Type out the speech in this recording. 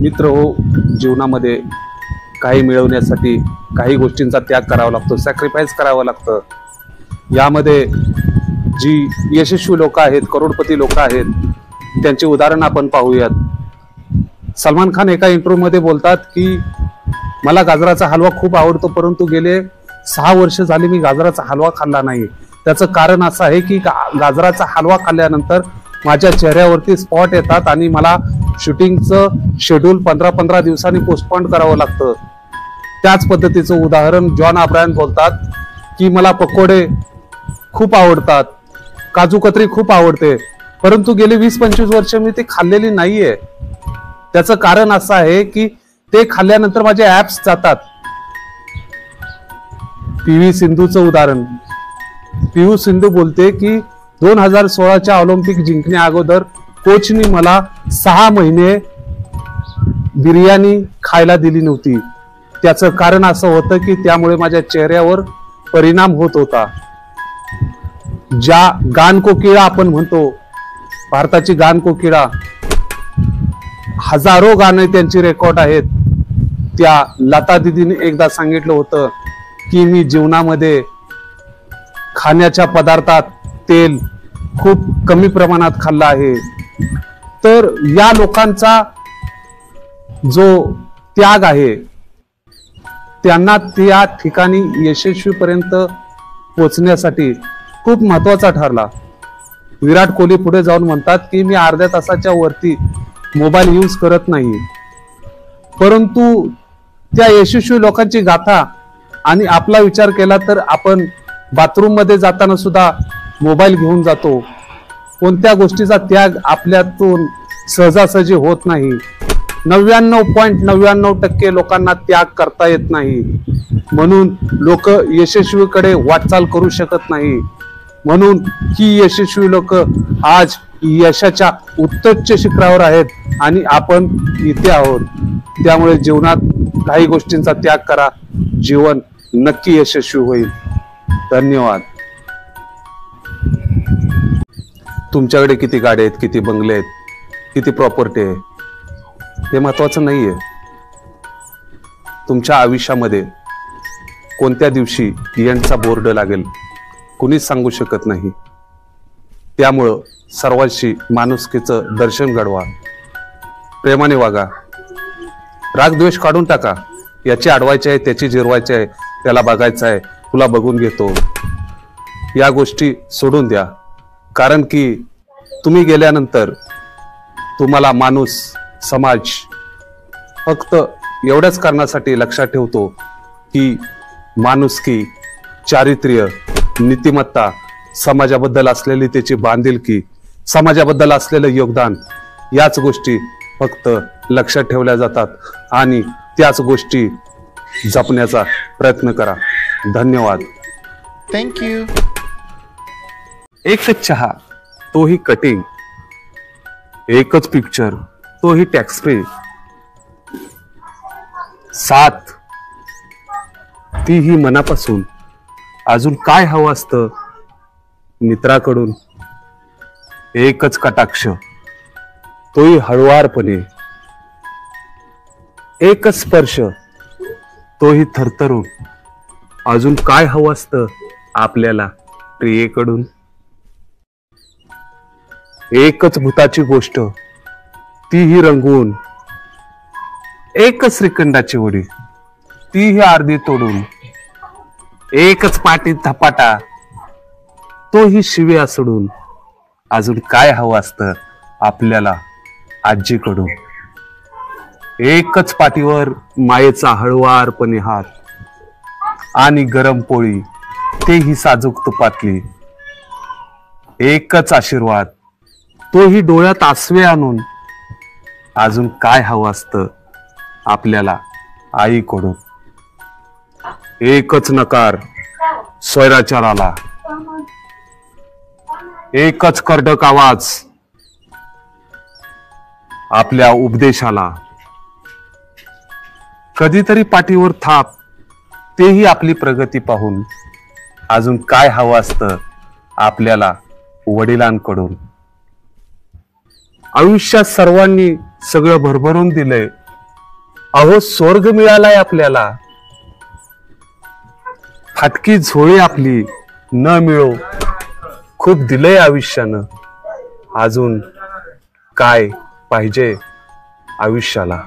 मित्र हो, जीवनामध्ये काही मिळवण्यासाठी काही गोष्टींचा त्याग करावा लागतो, सॅक्रिफाईस करावं लागतं. यामध्ये जी यशस्वी लोक आहेत, करोडपती लोक आहेत, त्यांचे उदाहरण आपण पाहूयात. सलमान खान एका इंटरव्ह्यूमध्ये बोलतात की मला गाजराचा हलवा खूप आवडतो, परंतु गेले 6 वर्ष झाली मी गाजराचा हलवा खाल्ला नाही. त्याचं कारण असं आहे की गाजराचा हलवा खाल्ल्यानंतर माझ्या चेहऱ्यावरती स्पॉट येतात आणि मला शूटिंगचं शेड्यूल 15-15 दिवसांनी पोस्टपोन करावं लागतं. त्याच पद्धतीचं उदाहरण जॉन अब्राहम बोलतात की मला पकोडे खूप आवडतात, काजू कतरी खूप आवडते, परंतु गेली 20-25 वर्ष मी ते खाल्लेली नाहीये. त्याचं कारण असं आहे की ते खाल्ल्यानंतर माझे ऍप्स जातात. पी.व्ही. सिंधूचं उदाहरण. पी.व्ही. सिंधू बोलते की 2016च्या ऑलिम्पिक जिंकण्या अगोदर कोचनी मला 6 महिने बिर्याणी खायला दिली नव्हती. त्याचं कारण असं होतं की त्यामुळे माझ्या चेहऱ्यावर परिणाम होत होता. ज्या गानकोकिळा आपण म्हणतो, भारताची गानकोकिळा, हजारो गाणे त्यांची रेकॉर्ड आहेत. त्या लता दीदीने एकदा सांगितलं होतं की मी जीवनामध्ये खाण्याच्या पदार्थात तेल खूप कमी प्रमाणात खाल्लं आहे. तर या लोकांचा जो त्याग आहे, त्यांना त्या ठिकाणी यशस्वीपर्यंत पोहोचण्यासाठी खूप महत्वाचा ठरला. विराट कोहली पुढे जाऊन म्हणतात की मी अर्ध्या तासाच्या वरती मोबाईल यूज करत नाही. परंतु त्या यशस्वी लोकांची गाथा आणि आपला विचार केला तर आपण बाथरूम मध्ये जाताना सुद्धा मोबाईल घेऊन जातो. कोणत्या गोष्टीचा त्याग आपल्यातून सहजासहजी होत नाही. 99.99% लोकांना त्याग करता येत नाही, म्हणून लोक यशस्वीकडे वाटचाल करू शकत नाही. म्हणून ही यशस्वी लोक आज यशाच्या उत्तुंग शिखरावर आहेत आणि आपण इथे आहोत. त्यामुळे जीवनात काही गोष्टींचा त्याग करा, जीवन नक्की यशस्वी होईल. धन्यवाद. तुमच्याकडे किती गाड्या आहेत, किती बंगले आहेत, किती प्रॉपर्टी आहे, हे महत्वाचं नाहीये. तुमच्या आयुष्यामध्ये कोणत्या दिवशी एंडचा बोर्ड लागेल कुणीच सांगू शकत नाही. त्यामुळं सर्वांशी माणुसकीचं दर्शन घडवा, प्रेमाने वागा, राग द्वेष काढून टाका. याची अडवायची आहे, त्याची जिरवायची आहे, त्याला बघायचं आहे, तुला बघून घेतो, या गोष्टी सोडून द्या. कारण की तुम्ही गेल्यानंतर तुम्हाला माणूस, समाज फक्त एवढ्याच कारणासाठी लक्षात ठेवतो की माणुसकी, चारित्र्य, नीतिमत्ता, समाजाबद्दल असलेली त्याची बांधिलकी, समाजाबद्दल असलेलं योगदान, याच गोष्टी फक्त लक्षात ठेवल्या जातात आणि त्याच गोष्टी जपण्याचा प्रयत्न करा. धन्यवाद. थँक्यू. एकच चहा, तोही कटिंग. एकच पिक्चर, तोही टॅक्स फ्री. 7, तीही मनापासून. अजून काय हवं असतं मित्राकडून? एकच कटाक्ष, तोही हळुवारपणे. एकच स्पर्श, तोही थरथरून. अजून काय हवं असतं आपल्याला प्रियेकडून? एकच भूताची गोष्ट, तीही रंगवून. एकच श्रीखंडाची वडी, तीही अर्धी तोडून. एकच पाटीत धपाटा, तोही शिव्या सोडून. अजून काय हवं असतं आपल्याला आजीकडून? एकच पाठीवर मायेचा हळुवारपणे हात आणि गरम पोळी, तेही साजूक तुपातली. एकच आशीर्वाद, तोही डोळ्यात आसवे आणून. अजून काय हवं असतं आपल्याला आईकडून? एकच नकार स्वैराचाराला, एकच कर्डक आवाज आपल्या उपदेशाला. कधीतरी पाठीवर थाप, तेही आपली प्रगती पाहून. अजून काय हवं असतं आपल्याला वडिलांकडून? आयुष्यात सर्वांनी सगळं भरभरून दिलंय. अहो स्वर्ग मिळालाय आपल्याला. फाटकी झोळी आपली न मिळो, खूप दिलंय आयुष्यानं. अजून काय पाहिजे आयुष्याला.